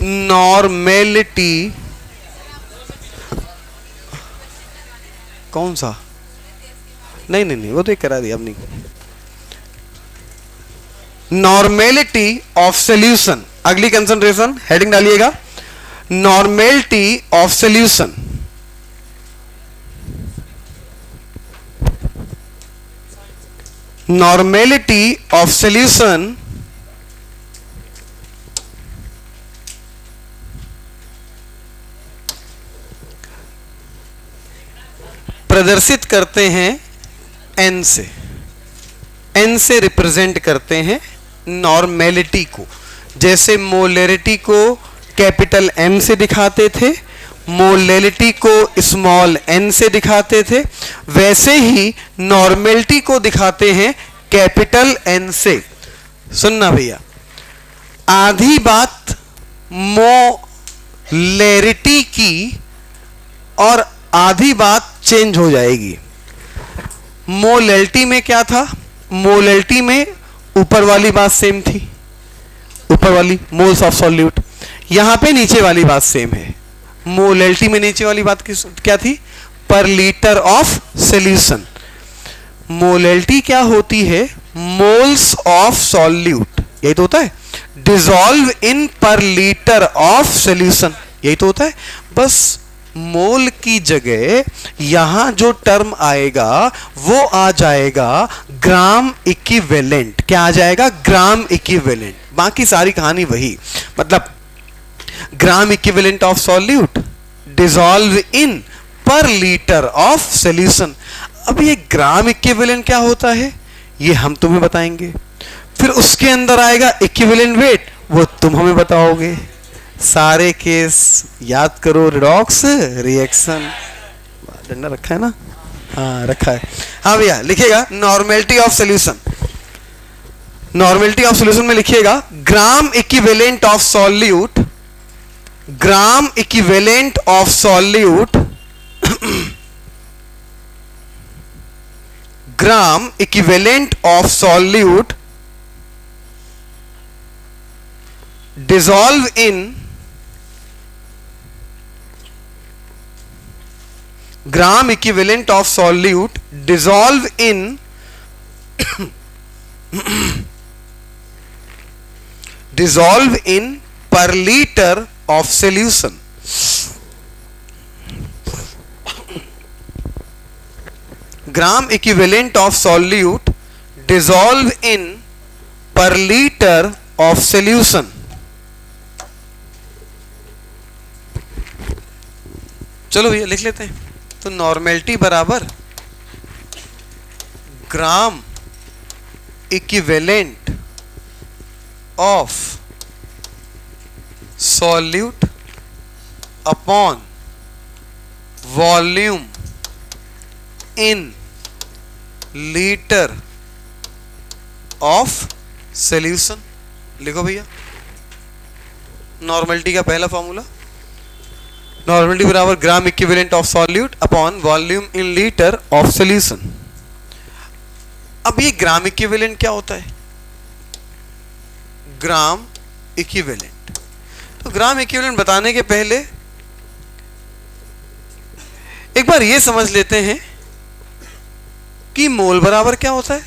Normality, कौन सा? नहीं वो तो एक करा दिया अब नहीं। नॉर्मेलिटी ऑफ सोल्यूशन, अगली कंसंट्रेशन हेडिंग डालिएगा, normality of solution. Normality of solution प्रदर्शित करते हैं एन से, एन से रिप्रेजेंट करते हैं नॉर्मेलिटी को। जैसे मोलरिटी को कैपिटल एम से दिखाते थे, मोलरिटी को स्मॉल एन से दिखाते थे, वैसे ही नॉर्मेलिटी को दिखाते हैं कैपिटल एन से। सुनना भैया, आधी बात मोलरिटी की और आधी बात चेंज हो जाएगी। मोलरिटी में क्या था? मोलरिटी में ऊपर वाली बात सेम थी, ऊपर वाली मोल्स ऑफ सॉल्यूट। यहां पे नीचे वाली बात सेम है। मोलरिटी में नीचे वाली बात क्या थी? पर लीटर ऑफ सॉल्यूशन। मोलरिटी क्या होती है? मोल्स ऑफ सॉल्यूट, यही तो होता है। डिसॉल्व इन पर लीटर ऑफ सॉल्यूशन, यही तो होता है। बस मोल की जगह यहां जो टर्म आएगा वो आ जाएगा ग्राम इक्विवेलेंट। क्या आ जाएगा? Gram equivalent. बाकी सारी कहानी वही, मतलब gram equivalent of solute dissolve in पर लीटर ऑफ सॉल्यूशन। अब ये ग्राम इक्विवेलेंट क्या होता है ये हम तुम्हें बताएंगे, फिर उसके अंदर आएगा इक्विवेलेंट वेट, वो तुम हमें बताओगे। सारे केस याद करो, रिडॉक्स रिएक्शन। डंडा रखा है ना? हाँ रखा है। हाँ भैया लिखिएगा normality of solution. Normality of solution में लिखिएगा gram equivalent of solute, gram equivalent of solute, gram equivalent of solute dissolve in gram equivalent of solute dissolve in dissolve in per liter of solution। gram equivalent of solute dissolve in per liter of solution। चलो भैया लिख लेते हैं। तो normality बराबर gram equivalent of solute upon volume in litre of solution. लिखो भैया normality का पहला फॉर्मूला, नॉर्मेलिटी बराबर gram equivalent of solute upon volume in litre of solution. अब ये ग्राम इक्विवेलेंट क्या होता है? ग्राम इक्विवेलेंट, तो ग्राम इक्विवेलेंट बताने के पहले एक बार ये समझ लेते हैं कि मोल बराबर क्या होता है।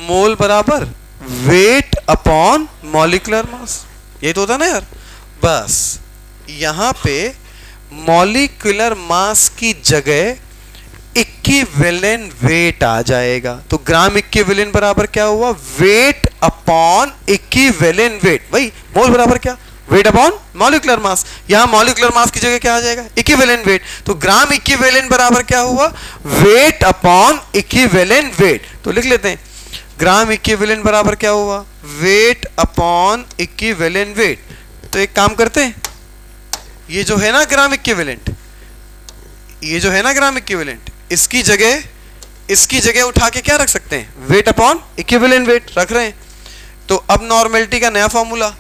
मोल बराबर वेट अपॉन मॉलिक्यूलर मास, ये तो होता है ना यार। बस यहां पे मॉलिक्यूलर मास की जगह इक्विवेलेंट वेट आ जाएगा। तो ग्राम इक्विवेलेंट बराबर क्या हुआ? Wait upon equivalent wait. भाई मोल बराबर क्या? वेट अपॉन मॉलिक्यूलर मास। यहां मॉलिक्यूलर मास की जगह क्या आ जाएगा? Equivalent weight. तो ग्राम इक्विवेलेंट बराबर क्या हुआ? Wait upon equivalent weight. तो लिख लेते हैं ग्राम इक्विवेलेंट बराबर क्या हुआ? Wait upon equivalent weight. तो एक काम करते हैं, ये जो है ना ग्राम इक्विवेलेंट, ये जो है ना ग्राम इक्विवेलेंट, इसकी जगह उठा के क्या रख सकते हैं? वेट अपॉन इक्विवेलेंट वेट रख रहे हैं। तो अब नॉर्मेलिटी का नया फॉर्मूला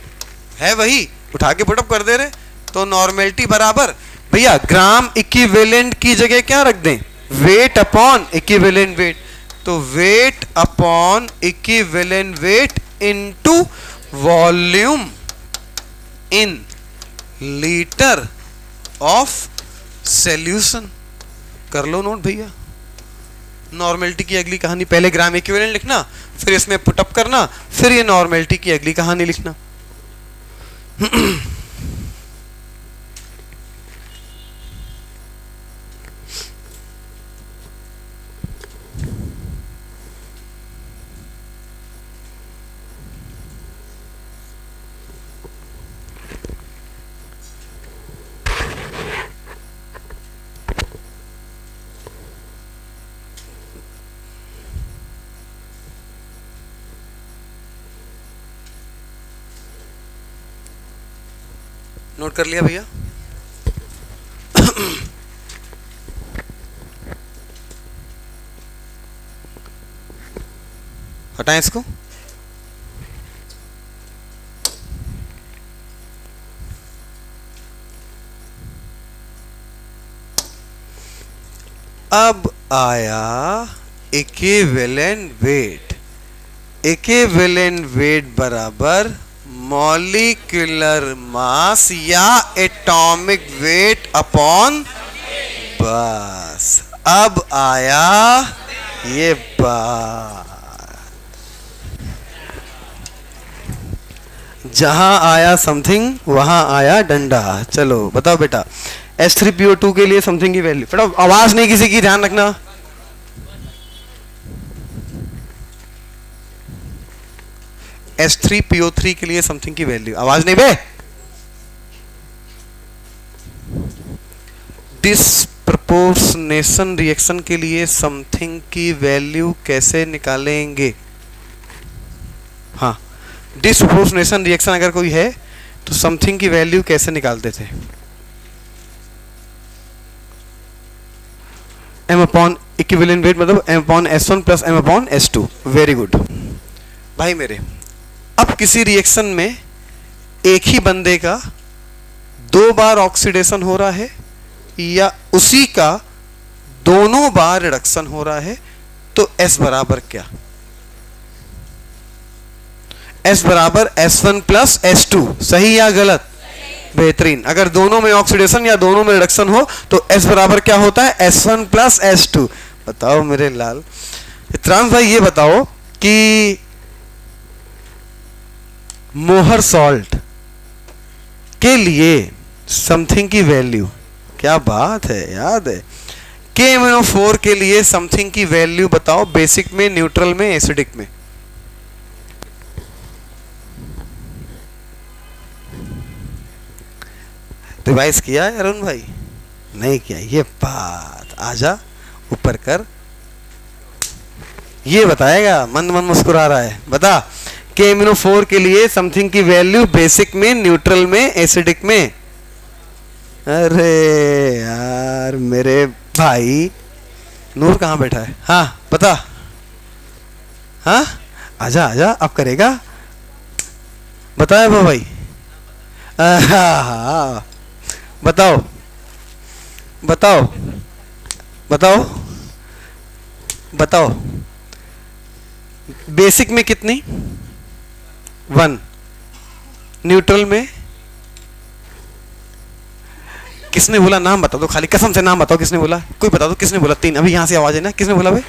है वही, उठा के पुटअप कर दे रहे। तो नॉर्मेलिटी बराबर भैया ग्राम इक्विवेलेंट की जगह क्या रख दें? Weight upon equivalent weight. तो weight upon equivalent weight into volume in litre of solution. कर लो नोट भैया। नॉर्मेलिटी की अगली कहानी, पहले ग्राम इक्विवेलेंट लिखना, फिर इसमें पुटअप करना, फिर ये नॉर्मेलिटी की अगली कहानी लिखना। नोट कर लिया भैया? हटाएं इसको। अब आया इक्विवेलेंट वेट। इक्विवेलेंट वेट बराबर मॉलिक्यूलर मास या एटॉमिक वेट अपॉन, बस अब आया ये बात। जहां आया समथिंग वहां आया डंडा। चलो बताओ बेटा, H3PO2 के लिए समथिंग की वैल्यू, फटाफट आवाज नहीं किसी की, ध्यान रखना। H3PO3 के लिए समथिंग की वैल्यू, आवाज नहीं बे। डिस्प्रपोर्शनेशन रिएक्शन के लिए समथिंग की वैल्यू कैसे निकालेंगे? हाँ, डिस्प्रपोर्शनेशन रिएक्शन अगर कोई है तो समथिंग की वैल्यू कैसे निकालते थे? M अपॉन इक्विवेलेंट वेट मतलब M upon S1 plus M upon S2। Very good भाई मेरे। अब किसी रिएक्शन में एक ही बंदे का 2 बार ऑक्सीडेशन हो रहा है या उसी का दोनों बार रिडक्शन हो रहा है, तो S बराबर क्या? S बराबर S1 प्लस S2। सही या गलत? बेहतरीन। अगर दोनों में ऑक्सीडेशन या दोनों में रिडक्शन हो तो S बराबर क्या होता है? S1 plus S2। बताओ मेरे लाल चित्रांश भाई, ये बताओ कि मोहर सॉल्ट के लिए समथिंग की वैल्यू, क्या बात है, याद है? KMnO4 के लिए समथिंग की वैल्यू बताओ, बेसिक में, न्यूट्रल में, एसिडिक में। रिवाइज किया है अरुण भाई? नहीं किया? ये बात आजा ऊपर कर, ये बताएगा। मन मन मुस्कुरा रहा है, बता। KMnO4 के लिए समथिंग की वैल्यू बेसिक में, न्यूट्रल में, एसिडिक में। अरे यार मेरे भाई, नूर कहाँ बैठा है? हाँ बता। हाँ आजा आजा, अब करेगा, बताया वो भाई। हाँ बताओ बताओ बताओ बताओ। बेसिक में कितनी? 1। न्यूट्रल में किसने बोला? नाम बता दो खाली, कसम से नाम बताओ, किसने बोला? कोई बता दो किसने बोला? 3 अभी यहां से आवाज है ना, किसने बोला भाई?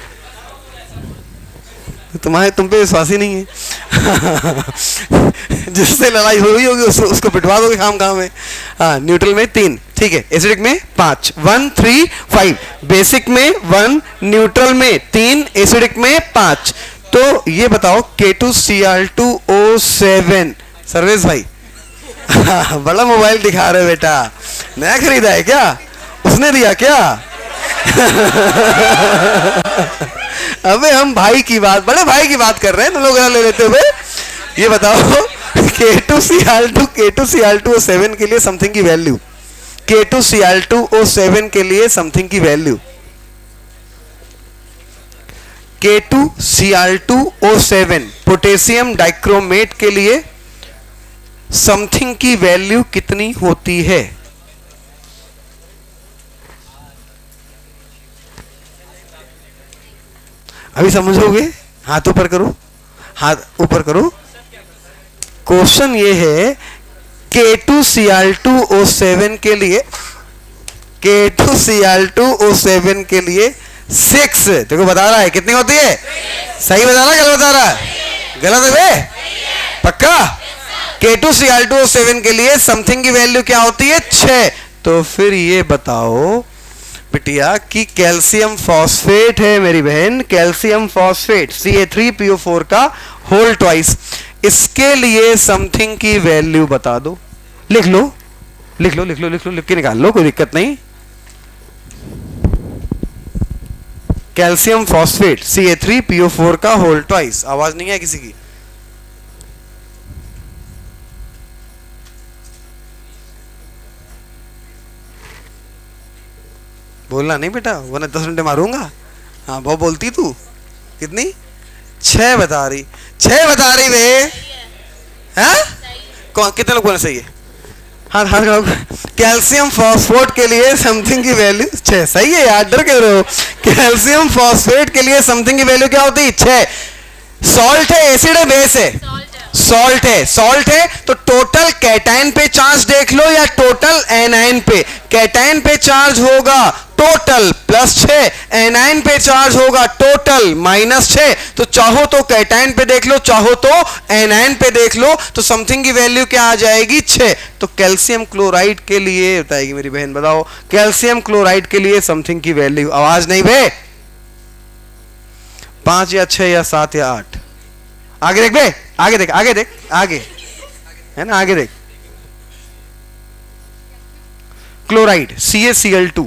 तुम्हारे तुम पे विश्वास ही नहीं है। जिससे लड़ाई हो गई होगी उसको पिटवा दोगे काम काम में। हाँ, न्यूट्रल में 3, ठीक है। एसिडिक में 5, 1 3 5। बेसिक में 1, न्यूट्रल में 3, एसिडिक में 5। तो ये बताओ K2Cl2O7। सर्वेश भाई बड़ा मोबाइल दिखा रहे बेटा, नया खरीदा है क्या? उसने दिया क्या? अबे हम भाई की बात, बड़े भाई की बात कर रहे हैं, तुम लोग ले लेते हुए। ये बताओ K2Cl2O7 के लिए समथिंग की वैल्यू, K2Cl2O7 के लिए समथिंग की वैल्यू, K2Cl2O7 पोटेशियम डाइक्रोमेट के लिए समथिंग की वैल्यू कितनी होती है? अभी समझोगे? हाथ ऊपर करो, हाथ ऊपर करो। क्वेश्चन ये है K2Cl2O7 के लिए K2Cl2O7 के लिए 6 देखो बता रहा है कितनी होती है, सही बता रहा है गलत बता रहा है, गलत है बे पक्का। K2Cl2O7 के लिए समथिंग की वैल्यू क्या होती है 6। तो फिर ये बताओ बिटिया कि कैल्शियम फॉस्फेट है मेरी बहन, कैल्शियम फॉस्फेट Ca3PO4 का होल ट्वाइस, इसके लिए समथिंग की वैल्यू बता दो। लिख लो लिख लो लिख लो लिख लो, लिख के निकाल लो, कोई दिक्कत नहीं। कैल्शियम फॉस्फेट Ca3PO4 का होल ट्वाइस, आवाज नहीं है किसी की? बोलना नहीं बेटा वरना 10 घंटे मारूंगा। हाँ बहुत बोलती तू, कितनी 6 बता रही, 6 बता रही वे, हैं कौन कितने लोग बोले सही है? हाँ हाँ कैल्शियम फॉस्फेट के लिए समथिंग की वैल्यू 6, सही है यार, डर क्यों रहे हो? कैल्शियम फॉस्फेट के लिए समथिंग की वैल्यू क्या होती है 6। सॉल्ट है एसिड है बेस है? सॉल्ट है, सॉल्ट है तो टोटल कैटायन पे चार्ज देख लो या टोटल एनायन पे। कैटायन पे चार्ज होगा टोटल +6, एनायन पे चार्ज होगा टोटल -6। तो चाहो तो कैटायन पे देख लो, चाहो तो एनायन पे देख लो, तो समथिंग की वैल्यू क्या आ जाएगी 6। तो कैल्शियम क्लोराइड के लिए बताएगी मेरी बहन, बताओ कैल्शियम क्लोराइड के लिए समथिंग की वैल्यू, आवाज नहीं बे, 5 या 6 या 7 या 8? आगे देख बे, आगे देख, आगे देख, आगे है ना, आगे देख। क्लोराइड CaCl2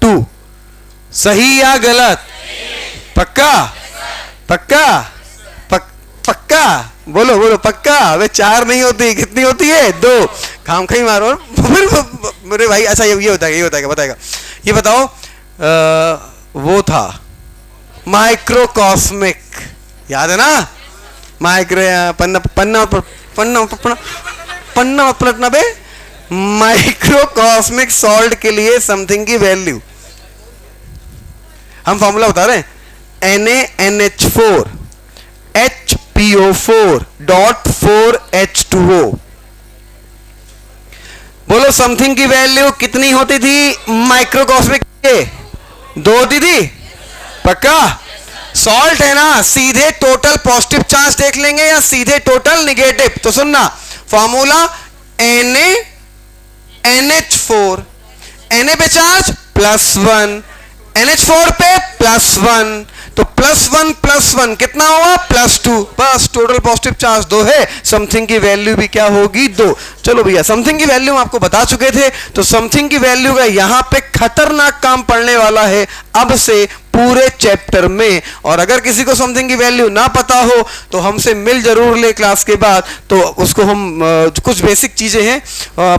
2 सही या गलत? पक्का पक्का पक्का बोलो बोलो पक्का। वे 4 नहीं होती, कितनी होती है 2। खाम खाई मारो मेरे भाई। अच्छा ये होता है, ये होता है, बताएगा। ये बताओ वो था माइक्रोकॉस्मिक, याद है ना? माइक्रो पन्ना पन्ना पन्ना पन्ना पन्ना पलटना बे। माइक्रोकॉस्मिक सॉल्ट के लिए समथिंग की वैल्यू हम फॉर्मूला बता रहे हैं, NaNH4 HPO4.4H2O। बोलो समथिंग की वैल्यू कितनी होती थी माइक्रोकॉस्मिक के? 2 होती थी पक्का। सॉल्ट है ना, सीधे टोटल पॉजिटिव चार्ज देख लेंगे या सीधे टोटल नेगेटिव? तो सुनना फॉर्मूला NaNH4, Na पे चार्ज +1, NH4 पे +1, तो +1 कितना हुआ +2, बस टोटल पॉजिटिव चार्ज 2 है, समथिंग की वैल्यू भी क्या होगी 2। चलो भैया समथिंग की वैल्यू हम आपको बता चुके थे, तो समथिंग की वैल्यू का यहां पे खतरनाक काम पड़ने वाला है अब से पूरे चैप्टर में। और अगर किसी को समथिंग की वैल्यू ना पता हो तो हमसे मिल जरूर ले क्लास के बाद, तो उसको हम कुछ बेसिक चीजें हैं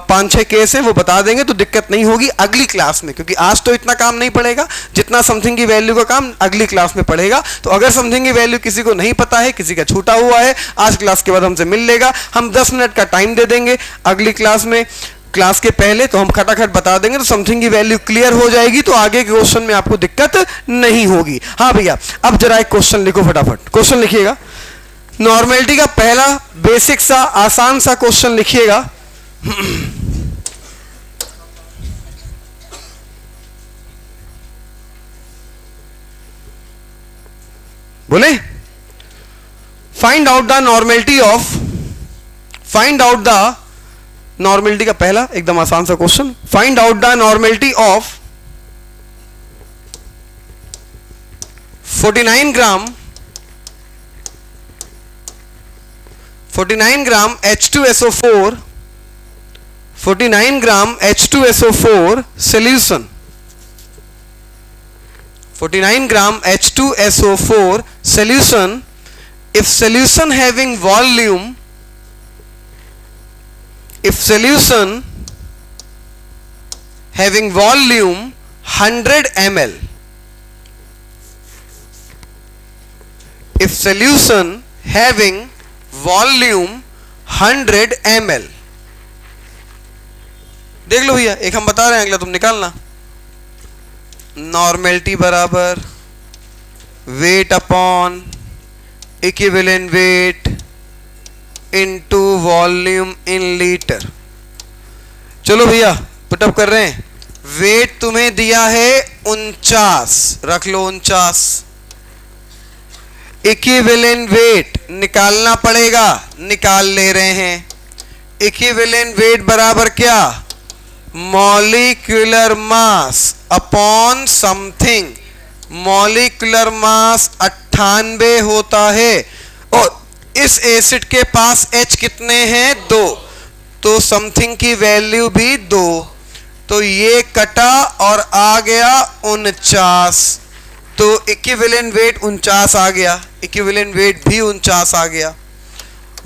5-6 केस हैं वो बता देंगे, तो दिक्कत नहीं होगी अगली क्लास में, क्योंकि आज तो इतना काम नहीं पड़ेगा जितना समथिंग की वैल्यू का काम अगली क्लास में पड़ेगा। तो अगर समथिंग की वैल्यू किसी को नहीं पता है, किसी का छूटा हुआ है, आज क्लास के बाद हमसे मिल लेगा, हम 10 मिनट का टाइम दे देंगे अगली क्लास में। क्लास के पहले तो हम खटाखट बता देंगे, तो समथिंग की वैल्यू क्लियर हो जाएगी, तो आगे के क्वेश्चन में आपको दिक्कत नहीं होगी। हाँ भैया अब जरा एक क्वेश्चन लिखो फटाफट, क्वेश्चन लिखिएगा। नॉर्मेलिटी का पहला बेसिक सा आसान सा क्वेश्चन लिखिएगा। बोले find out the normality of, find out the normality का पहला एकदम आसान सा question, find out the normality of 49 gram H2SO4, 49 gram H2SO4 solution, 49 gram H2SO4 solution, if solution having volume, if solution having volume 100 ml, if solution having volume 100 ml, देख लो भैया, एक हम बता रहे हैं, अगला तुम निकालना। नॉर्मेलिटी बराबर weight upon equivalent weight into volume in litre. चलो भैया पुटअप कर रहे हैं। वेट तुम्हें दिया है 49, रख लो 49। इक्विवेलेंट वेट निकालना पड़ेगा, निकाल ले रहे हैं। इक्विवेलेंट वेट बराबर क्या? Molecular mass upon something. Molecular mass 98 होता है और इस एसिड के पास H कितने हैं? 2, तो समथिंग की वैल्यू भी 2, तो ये कटा और आ गया 49, तो इक्विवेलेंट वेट 49 आ गया, इक्विवेलेंट वेट भी 49 आ गया।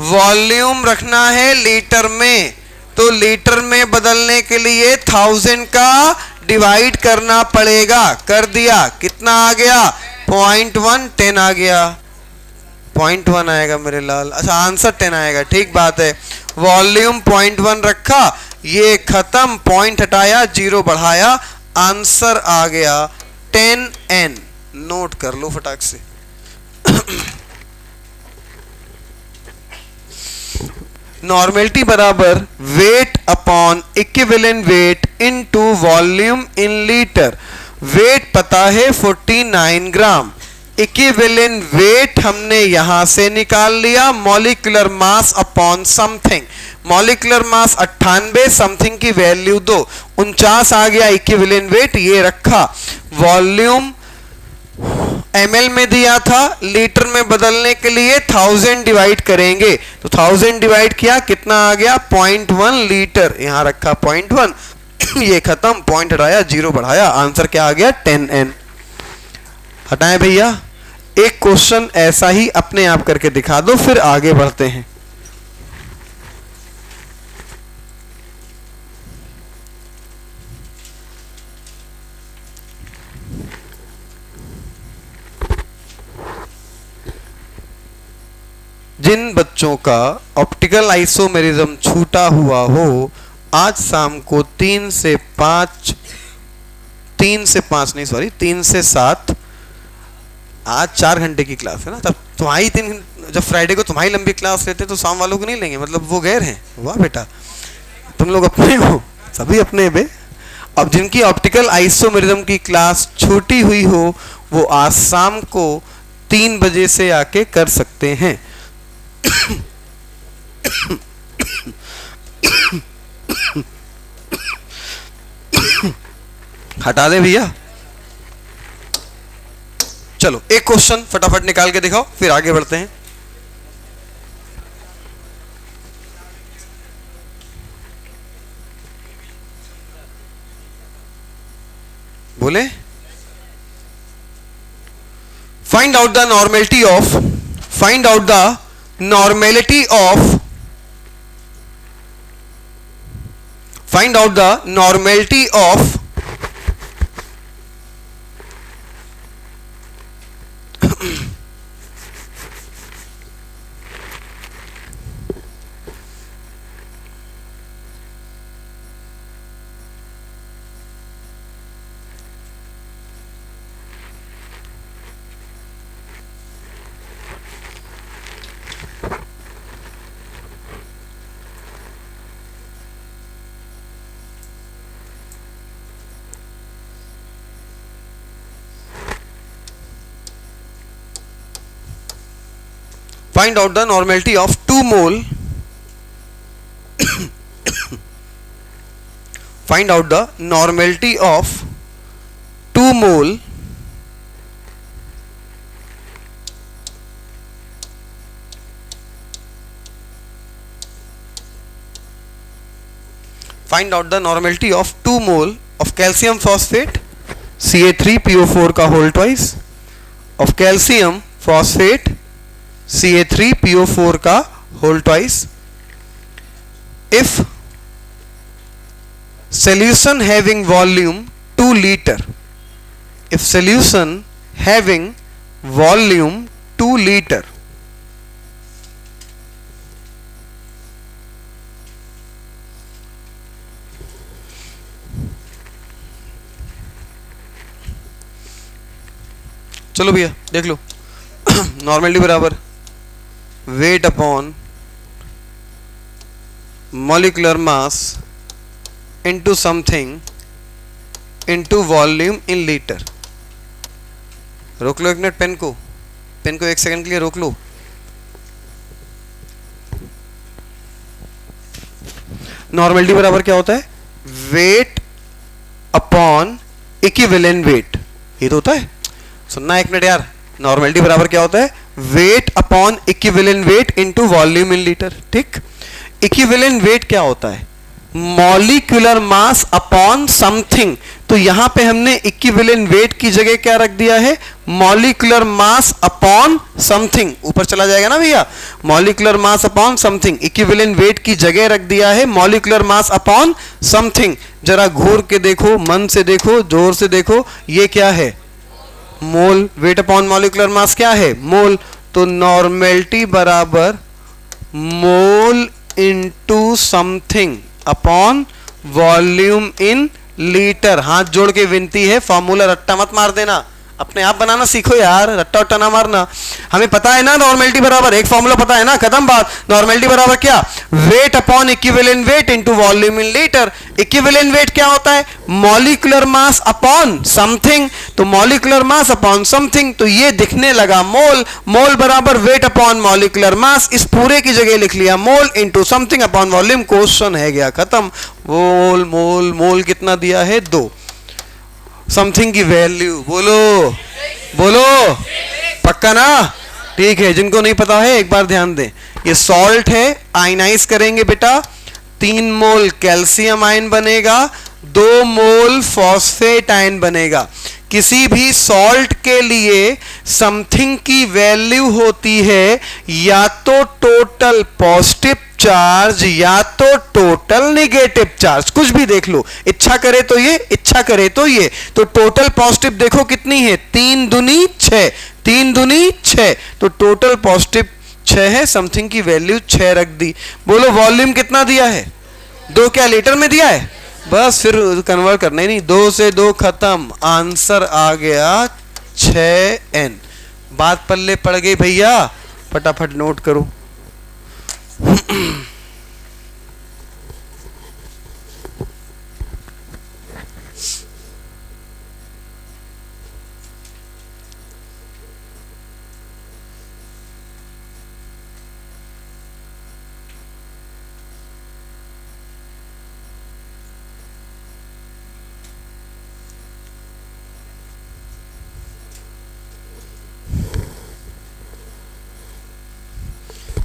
वॉल्यूम रखना है लीटर में, तो लीटर में बदलने के लिए 1000 का डिवाइड करना पड़ेगा। कर दिया, कितना आ गया? 0.1, 10 आ गया। 0.1 आएगा मेरे लाल। अच्छा आंसर 10 आएगा, ठीक बात है। वॉल्यूम 0.1 रखा, ये खत्म, पॉइंट हटाया, 0 बढ़ाया, आंसर आ गया 10N। नोट कर लो फटाक से। नॉर्मेलिटी बराबर weight upon equivalent weight into volume in litre. Weight पता है 49 ग्राम, इक्विवेलेंट वेट हमने यहां से निकाल लिया, molecular mass upon something. Molecular mass 98, something की वैल्यू 2, 49 आ गया इक्विवेलेंट वेट, ये रखा। वॉल्यूम ml में दिया था, लीटर में बदलने के लिए 1000 डिवाइड करेंगे, तो 1000 डिवाइड किया, कितना आ गया? 0.1 लीटर, यहां रखा 0.1, ये खत्म, पॉइंट हटाया, 0 बढ़ाया, आंसर क्या आ गया? 10N। हटाएं भैया। एक क्वेश्चन ऐसा ही अपने आप करके दिखा दो, फिर आगे बढ़ते हैं। जिन बच्चों का ऑप्टिकल आइसोमेरिज्म छूटा हुआ हो, आज शाम को 3 से 7, आज 4 घंटे की क्लास है ना, तब तुम्हारी जब फ्राइडे को तुम्हारी लंबी क्लास लेते तो शाम वालों को नहीं लेंगे, मतलब वो गैर हैं। वाह बेटा, तुम लोग अपने हो, सभी अपने बे। अब जिनकी ऑप्टिकल आइसोमेरिज्म की क्लास छूटी हुई हो, वो आज शाम को 3 बजे से आके कर सकते हैं। हटा दे भैया। चलो एक क्वेश्चन फटाफट निकाल के दिखाओ, फिर आगे बढ़ते हैं। बोले find out the normality of, find out the normality of, find out the normality of find out the normality of 2 mole find out the normality of 2 mole find out the normality of 2 mole of calcium phosphate Ca3PO4 का whole twice, of calcium phosphate Ca3PO4 का whole twice, if solution having volume 2 liter, if solution having volume 2 liter, चलो भैया देख लो। Normality बराबर weight upon molecular mass into something into volume in litre. रोक लो एक minute, pen को 1 second के लिए रोक लो। नॉर्मेलिटी बराबर क्या होता है? Wait upon equivalent wait. ये तो होता है, सुनना एक मिनट यार। नॉर्मेलिटी बराबर क्या होता है? Wait upon equivalent weight into volume in litre. ठीक, इक्विवेलेंट वेट क्या होता है? Molecular mass upon something. तो यहां पे हमने इक्विवेलेंट वेट की जगह क्या रख दिया है? Molecular mass upon something. ऊपर चला जाएगा ना भैया, molecular mass upon something. Equivalent weight की जगह रख दिया है मॉलिक्यूलर मास अपॉन समथिंग। जरा घूर के देखो, मन से देखो, जोर से देखो, ये क्या है? Mole. Weight upon molecular mass क्या है? मोल। तो नॉर्मेलिटी बराबर mole into something upon volume in litre. हाथ जोड़ के विनती है, फॉर्मूला रट्टा मत मार देना, अपने आप बनाना सीखो यार, रट्टा उट्टा ना मारना। हमें पता है ना नॉर्मेलिटी बराबर, एक फॉर्मूला पता है ना, खत्म बात। नॉर्मेलिटी बराबर क्या? Wait upon equivalent weight into volume in litre. Equivalent weight क्या होता है? Molecular mass upon something. तो मॉलिक्यूलर मास अपॉन समथिंग, तो ये दिखने लगा मोल। मोल बराबर वेट अपॉन मॉलिक्यूलर मास, इस पूरे की जगह लिख लिया mole into something upon volume. Question है गया खत्म। मोल मोल मोल कितना दिया है? 2। समथिंग की वैल्यू बोलो बोलो, पक्का ना? ठीक है, जिनको नहीं पता है एक बार ध्यान दें। ये सॉल्ट है, आयनाइज करेंगे बेटा, 3 मोल कैल्शियम आयन बनेगा, 2 मोल फॉस्फेट आयन बनेगा। किसी भी सॉल्ट के लिए समथिंग की वैल्यू होती है या तो टोटल पॉजिटिव चार्ज या तो टोटल नेगेटिव चार्ज, कुछ भी देख लो। इच्छा करे तो ये, इच्छा करे तो ये। तो टोटल पॉजिटिव देखो कितनी है? 3 दूनी 6, 3 दूनी 6, तो टोटल पॉजिटिव 6 है, समथिंग की वैल्यू 6 रख दी। बोलो वॉल्यूम कितना दिया है? 2। क्या लीटर में दिया है? बस फिर कन्वर्ट करना ही नहीं, 2 से 2 खत्म, आंसर आ गया 6n। बात पल्ले पड़ गई भैया, फटाफट नोट करो।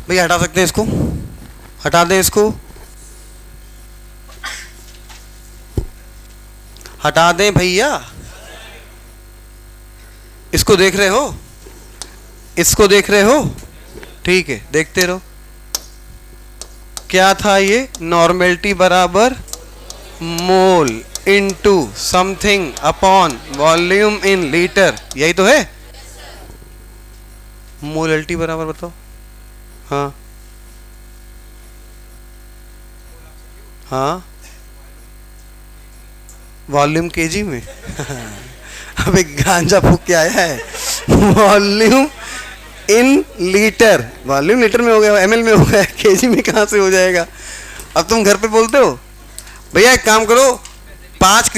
भैया हटा सकते हैं इसको, हटा दें इसको, हटा दें भैया। इसको देख रहे हो? इसको देख रहे हो? ठीक है, देखते रहो। क्या था ये? नॉर्मेलिटी बराबर mole into something upon volume in litre, यही तो है। मोलैलिटी बराबर बताओ। हाँ हाँ, वॉल्यूम केजी में। अबे गांजा फूक के आया है। Volume in litre, volume litre में हो गया, एमएल में हो गया, केजी में कहाँ से हो जाएगा? अब तुम घर पे बोलते हो भैया एक काम करो, 5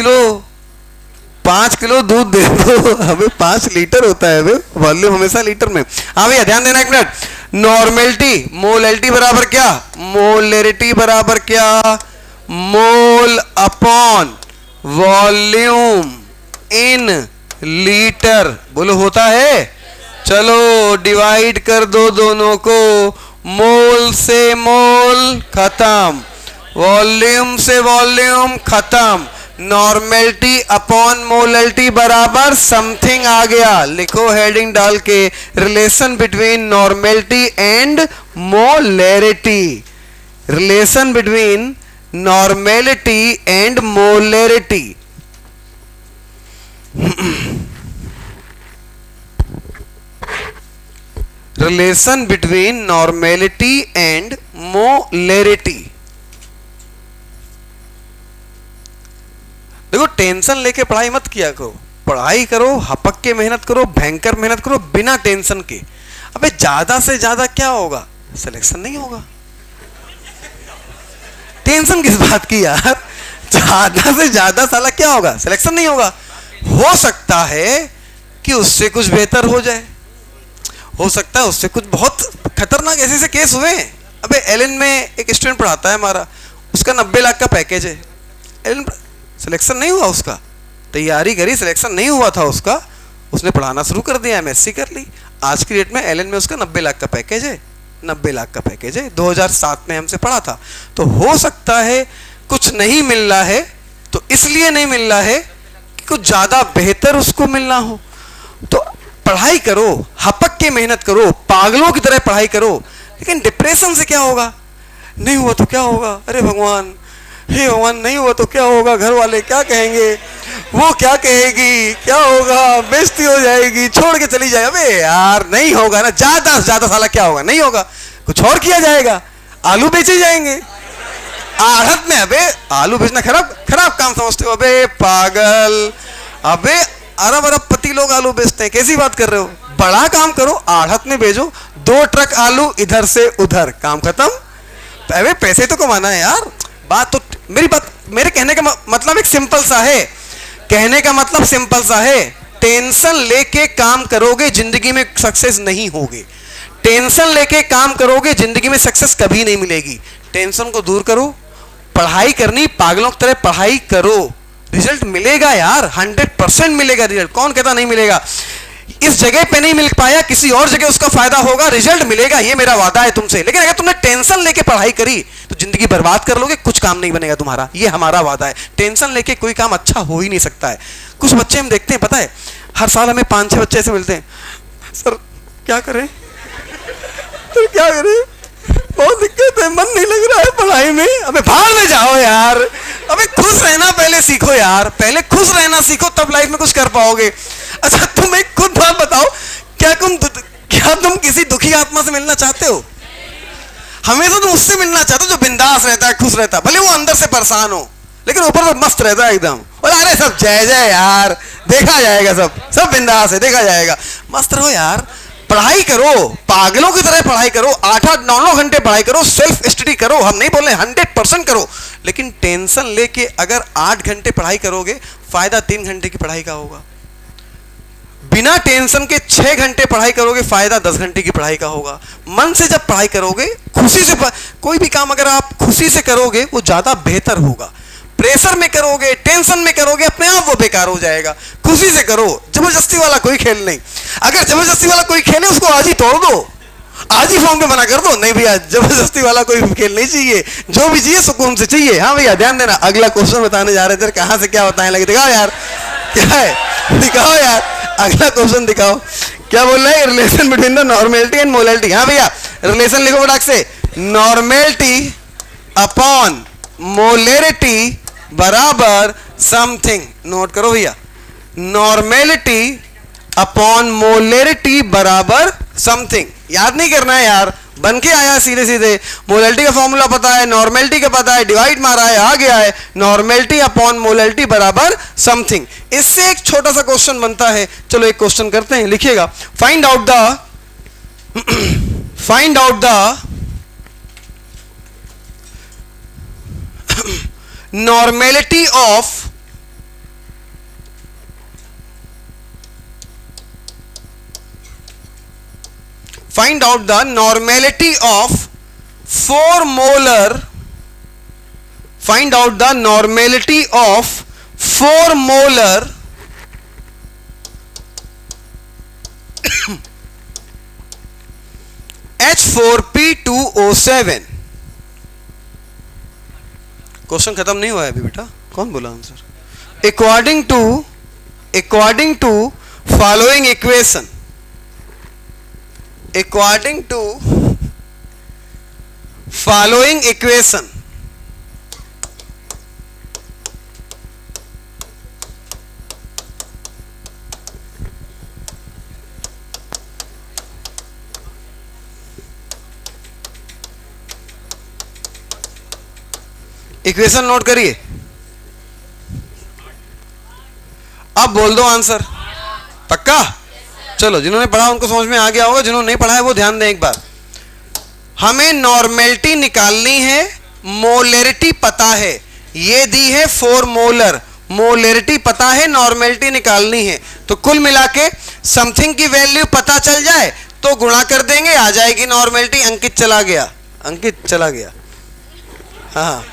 किलो दूध दे दो। अबे 5 लीटर होता है, वॉल्यूम हमेशा लीटर में। हाँ भैया ध्यान देना एक मिनट। नॉर्मेलिटी, मोलैलिटी बराबर क्या? मोलैरिटी बराबर क्या? Mole upon volume in litre. बोलो होता है? चलो डिवाइड कर दो दोनों को, मोल से मोल खत्म, वॉल्यूम से वॉल्यूम खत्म। नॉर्मेलिटी अपॉन मोलैलिटी बराबर समथिंग आ गया। लिखो हेडिंग डाल के, relation between normality and molarity. Relation between normality and molarity. Relation between normality and molarity. देखो टेंशन लेके पढ़ाई मत किया करो, पढ़ाई करो, हपक के मेहनत करो, भयंकर मेहनत करो बिना टेंशन के। अबे ज्यादा से ज्यादा क्या होगा? सिलेक्शन नहीं होगा। टेंशन किस बात की यार, ज्यादा से ज्यादा साला क्या होगा, सिलेक्शन नहीं होगा। हो सकता है कि उससे कुछ बेहतर हो जाए, हो सकता है उससे कुछ बहुत खतरनाक ऐसे ऐसे केस हुए हैं। अबे एलन में एक स्टूडेंट पढ़ाता है हमारा, उसका 90 लाख का पैकेज है, एलन सिलेक्शन नहीं हुआ, उसका तैयारी करी, सिलेक्शन नहीं हुआ था उसका, उसने पढ़ाना शुरू कर दिया, एमएससी कर ली। आज की डेट में एलन में उसका 90 लाख का पैकेज है, 90 लाख का पैकेज है, 2007 में हमसे पढ़ा था। तो हो सकता है कुछ नहीं मिल रहा है, तो इसलिए नहीं मिल रहा है कि कुछ ज़्यादा बेहतर उसको मिलना हो। तो पढ़ाई करो, हपक के मेहनत करो, पागलों की तरह पढ़ाई करो, लेकिन डिप्रेशन से क्या होगा, नहीं हुआ तो क्या होगा, अरे भगवान, हे भगवान नहीं हुआ तो क्या होगा, घर वाले क्या कहेंगे, वो क्या कहेगी, क्या होगा, बेइज्जती हो जाएगी, छोड़ के चली जाए। अबे यार नहीं होगा ना, ज्यादा से ज्यादा साला क्या होगा, नहीं होगा, कुछ और किया जाएगा, आलू बेचे जाएंगे आढ़त में। अबे आलू बेचना खराब खराब काम समझते हो, अबे पागल, अबे अरब अरब पति लोग आलू बेचते हैं, कैसी बात कर रहे हो, बड़ा काम करो, आढ़त में भेजो, 2 ट्रक आलू इधर से उधर, काम खत्म। अबे पैसे तो कमाना है यार। बात तो मेरे कहने का मतलब एक सिंपल सा है, कहने का मतलब सिंपल सा है, टेंशन लेके काम करोगे जिंदगी में सक्सेस नहीं होगी, टेंशन लेके काम करोगे जिंदगी में सक्सेस कभी नहीं मिलेगी। टेंशन को दूर करो, पढ़ाई करनी पागलों की तरह पढ़ाई करो, रिजल्ट मिलेगा यार, 100% मिलेगा रिजल्ट, कौन कहता नहीं मिलेगा। इस जगह पे नहीं मिल पाया, किसी और जगह उसका फायदा होगा, रिजल्ट मिलेगा, ये मेरा वादा है तुमसे। लेकिन अगर तुमने टेंशन लेके पढ़ाई करी तो जिंदगी बर्बाद कर लोगे, कुछ काम नहीं बनेगा तुम्हारा, ये हमारा वादा है। टेंशन लेके कोई काम अच्छा हो ही नहीं सकता है। कुछ बच्चे हम देखते हैं, पता है हर साल हमें 5-6 बच्चे ऐसे मिलते हैं, सर क्या करें, सर क्या करें, बहुत दिक्कत है, मन नहीं लग रहा है पढ़ाई में। अबे भाड़ में जाओ यार, अबे खुश रहना पहले सीखो यार, पहले खुश रहना सीखो, तब लाइफ में कुछ कर पाओगे। अच्छा तुम एक खुद बात बताओ, क्या तुम किसी दुखी आत्मा से मिलना चाहते हो? हमेशा तुम उससे मिलना चाहते हो जो बिंदास रहता है, खुश रहता है, भले वो अंदर से परेशान हो लेकिन ऊपर तो मस्त रहता है एकदम, और अरे सब जय जय यार, देखा जाएगा, सब बिंदास है, देखा जाएगा। मस्त रहो यार, पढ़ाई करो, पागलों की तरह पढ़ाई करो, 8-8, 9-9 घंटे पढ़ाई करो, सेल्फ स्टडी करो, हम नहीं बोल रहे 100% करो, लेकिन टेंशन लेके अगर 8 घंटे पढ़ाई करोगे, फायदा 3 घंटे की पढ़ाई का होगा। बिना टेंशन के 6 घंटे पढ़ाई करोगे, फायदा 10 घंटे की पढ़ाई का होगा। मन से जब पढ़ाई करोगे, खुशी से कोई भी काम अगर आप खुशी से करोगे वो ज्यादा बेहतर होगा। प्रेशर में करोगे, टेंशन में करोगे, अपने आप वो बेकार हो जाएगा। खुशी से करो, जबरदस्ती वाला कोई खेल नहीं। अगर जबरदस्ती वाला कोई खेल है उसको आज ही तोड़ दो, आज ही फॉर्म पे मना कर दो, नहीं भैया जबरदस्ती वाला कोई खेल नहीं चाहिए, जो भी चाहिए सुकून से चाहिए। हाँ भैया ध्यान देना, अगला क्वेश्चन बताने जा रहे थे, कहां से क्या बताने लगे, दिखाओ यार क्या है, दिखाओ यार अगला क्वेश्चन दिखाओ, क्या बोल रहा है, relation between the normality and molality. हाँ भैया रिलेशन लिखो फटाक से, नॉर्मेलिटी अपॉन मोलैरिटी बराबर समथिंग, नोट करो भैया, नॉर्मेलिटी अपॉन मोलैरिटी बराबर समथिंग। याद नहीं करना है यार, बन के आया सीधे सीधे, मोलैलिटी का फॉर्मूला पता है, नॉर्मेलिटी का पता है, डिवाइड मारा है, आ गया है, नॉर्मेलिटी अपॉन मोलैलिटी बराबर समथिंग। इससे एक छोटा सा क्वेश्चन बनता है, चलो एक क्वेश्चन करते हैं, लिखिएगा, find out the normality of find out the normality of 4 molar, find out the normality of 4 molar H4P2O7। Question खत्म नहीं हुआ है अभी बेटा, कौन बोला answer? According to following equation, according to following equation, equation note करिए, अब बोल दो आंसर, पक्का? चलो जिन्होंने पढ़ा उनको समझ में आ गया होगा, जिन्होंने नहीं पढ़ा है वो ध्यान दें एक बार। हमें नॉर्मेलिटी निकालनी है, मोलरिटी पता है, ये दी है 4 मोलर, मोलरिटी पता है, नॉर्मेलिटी निकालनी है। तो कुल मिला के समथिंग की वैल्यू पता चल जाए तो गुणा कर देंगे, आ जाएगी नॉर्मेलिटी। अंकित चला गया, अंकित चला गया। हाँ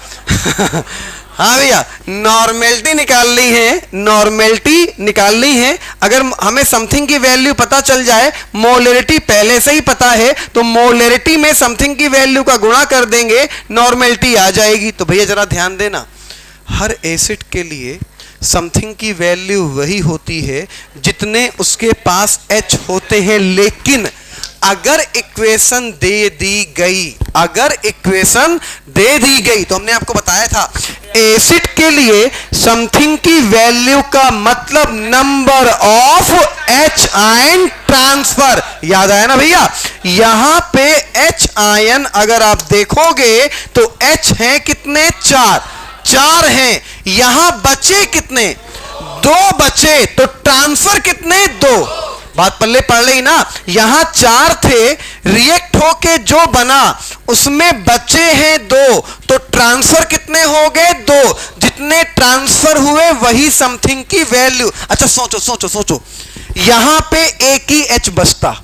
हाँ भैया, नॉर्मेलिटी निकालनी है, नॉर्मेलिटी निकालनी है। अगर हमें समथिंग की वैल्यू पता चल जाए, मोलरिटी पहले से ही पता है, तो मोलरिटी में समथिंग की वैल्यू का गुणा कर देंगे, नॉर्मेलिटी आ जाएगी। तो भैया जरा ध्यान देना, हर एसिड के लिए समथिंग की वैल्यू वही होती है जितने उसके पास H होते हैं। लेकिन अगर इक्वेशन दे दी गई, अगर इक्वेशन दे दी गई, तो हमने आपको बताया था एसिड के लिए समथिंग की वैल्यू का मतलब number of H ion transfer. याद आया ना भैया? यहां पे H आयन अगर आप देखोगे तो H हैं कितने? 4 हैं। यहां बचे कितने? 2 बचे, तो ट्रांसफर कितने? 2। बात पल्ले पड़ रही ना? यहां 4 थे, रिएक्ट होके जो बना उसमें बचे हैं 2, तो ट्रांसफर कितने हो गए? 2। जितने ट्रांसफर हुए वही समथिंग की वैल्यू। अच्छा सोचो सोचो सोचो, यहां पे एक ही H बचता,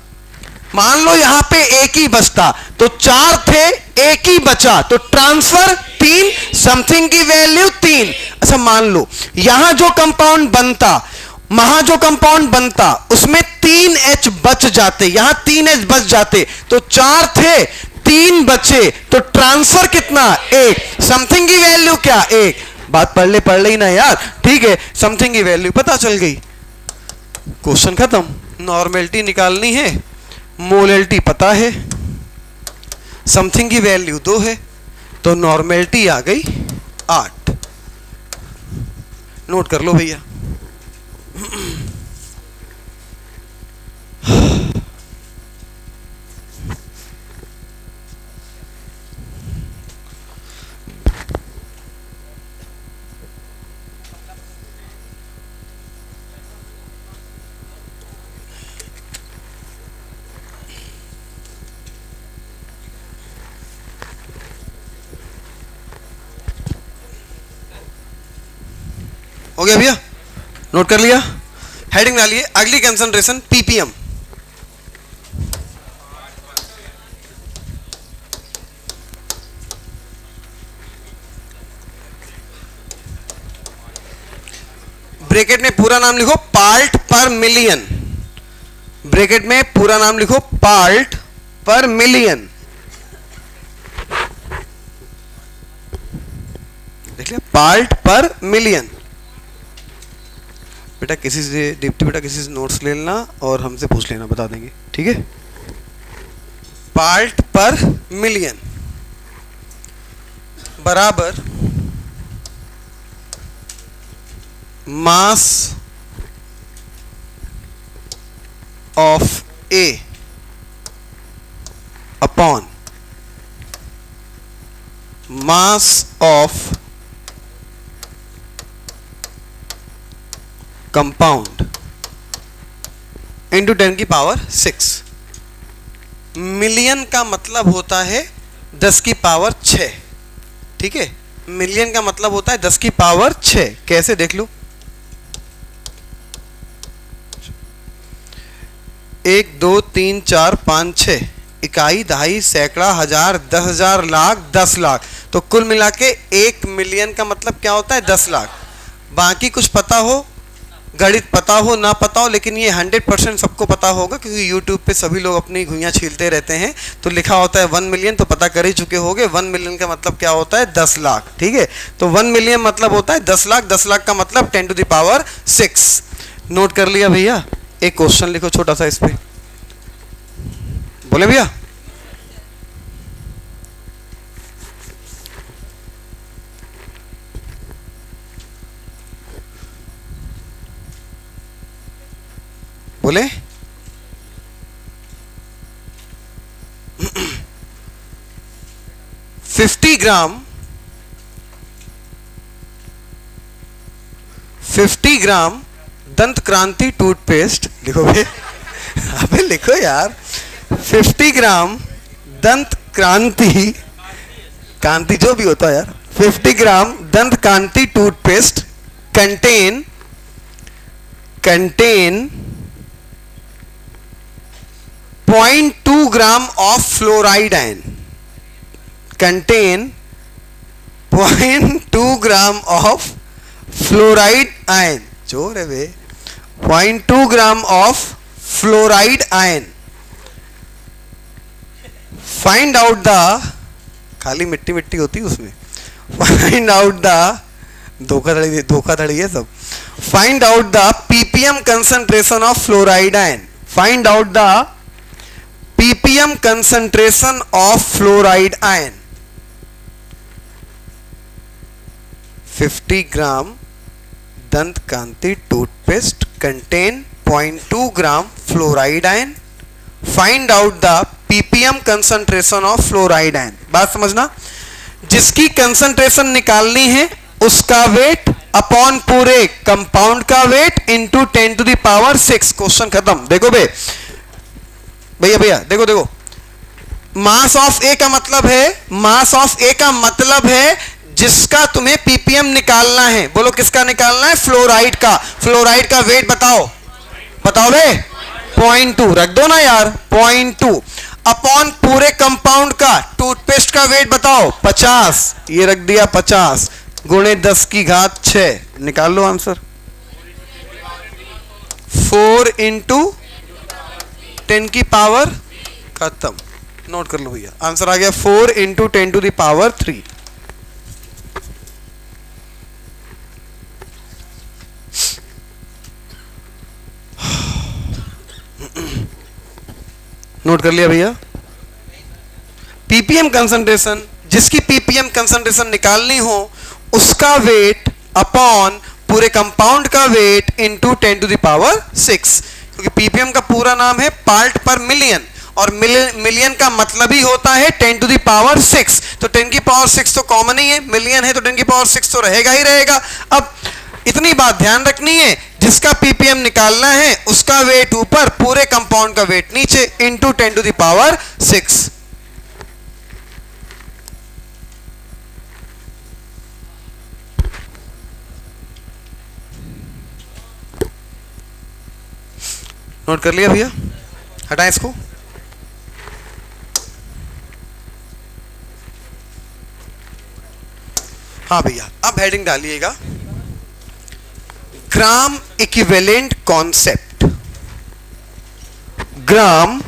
मान लो यहां पे एक ही बचता, तो 4 थे, एक ही बचा, तो ट्रांसफर 3, समथिंग की वैल्यू 3। अच्छा मान लो यहां जो कंपाउंड बनता, वहां जो कंपाउंड बनता उसमें 3 H बच जाते, यहां 3 H बच जाते, तो 4 थे, 3 बचे, तो ट्रांसफर कितना? 1। समथिंग की वैल्यू क्या? 1। बात पढ़ रही ना यार? ठीक है, समथिंग की वैल्यू पता चल गई, क्वेश्चन खत्म। नॉर्मेलिटी निकालनी है, मोलरिटी पता है, समथिंग की वैल्यू 2 है, तो नॉर्मेलिटी आ गई 8। नोट कर लो भैया। हो गया भैया? नोट कर लिया? हेडिंग डालिए, अगली कंसंट्रेशन पीपीएम। ब्रैकेट में पूरा नाम लिखो, पार्ट पर मिलियन। ब्रैकेट में पूरा नाम लिखो, पार्ट पर मिलियन। देख लिया? पार्ट पर मिलियन। बेटा किसी से, डिप्टी बेटा किसी से नोट्स ले लेना और हमसे पूछ लेना, बता देंगे, ठीक है? पार्ट पर मिलियन बराबर mass of A upon mass of compound into 10 की पावर 6। मिलियन का मतलब होता है 10 की पावर 6, ठीक है? मिलियन का मतलब होता है 10 की पावर 6। कैसे देख लो? 1 2 3 4 5 6, इकाई, दहाई, सैकड़ा, हजार, 10,000, लाख, 10 लाख। तो कुल मिला के 1 मिलियन का मतलब क्या होता है? 10 लाख। बाकी कुछ पता हो, गणित पता हो ना पता हो, लेकिन ये 100% सबको पता होगा क्योंकि YouTube पे सभी लोग अपनी घुइयां छीलते रहते हैं। तो लिखा होता है 1 मिलियन, तो पता कर ही चुके होंगे 1 मिलियन का मतलब क्या होता है? 10 लाख, ठीक है? तो 1 मिलियन मतलब होता है 10 लाख, 10 लाख का मतलब 10 टू द पावर 6। नोट कर लिया भैया? एक क्वेश्चन लिखो छोटा सा इस पे, बोले भैया? बोले? $50 ग्राम दंत क्रांति टूथपेस्ट, लिखो भे? अबे लिखो यार। 50 ग्राम दंत क्रांति, कांति जो भी होता है यार, 50 gram Dant Kanti toothpaste contain 0.2 gram of fluoride ion, contain 0.2 gram of fluoride ion, जो रे वे 0.2 gram of fluoride ion. Find out the, खाली मिट्टी मिट्टी होती उसमें, फाइंड आउट द, धोखाधड़ी है सब। Find out the ppm concentration of fluoride ion, find out the ppm concentration of fluoride ion. 50 gram Dant Kanti toothpaste contain 0.2 gram fluoride ion, find out the ppm concentration of fluoride ion. बात समझना, जिसकी concentration निकालनी है उसका weight upon पूरे compound का weight into 10 to the power 6। Question खत्म। देखो भैया देखो, मास ऑफ ए का मतलब है, मास ऑफ ए का मतलब है जिसका तुम्हें पीपीएम निकालना है। बोलो किसका निकालना है? फ्लोराइड का। फ्लोराइड का वेट बताओ बे, 0.2 रख दो ना यार, 0.2 अपॉन पूरे कंपाउंड का। टूथपेस्ट का वेट बताओ 50, ये रख दिया 50 गुणे 10 की घात 6, निकाल लो आंसर। 4 इंटू 10 की पावर, खत्म। नोट कर लो भैया, आंसर आ गया 4 into 10 to the power 3। Note कर लिया भैया। पीपीएम कंसंट्रेशन, जिसकी पीपीएम कंसंट्रेशन निकालनी हो उसका वेट अपॉन पूरे कंपाउंड का weight into 10 to the power 6, क्योंकि पीपीएम का पूरा नाम है पार्ट पर मिलियन, और मिलियन का मतलब ही होता है 10 टू द पावर 6। तो 10 की पावर 6 तो कॉमन ही है, मिलियन है तो 10 की पावर 6 तो रहेगा ही रहेगा। अब इतनी बात ध्यान रखनी है, जिसका पीपीएम निकालना है उसका वेट ऊपर, पूरे कंपाउंड का वेट नीचे, into 10 to the power 6। Note कर लिया भैया, हटाएं इसको। हाँ भैया, अब हेडिंग डालिएगा, ग्राम इक्विवेलेंट कॉन्सेप्ट। ग्राम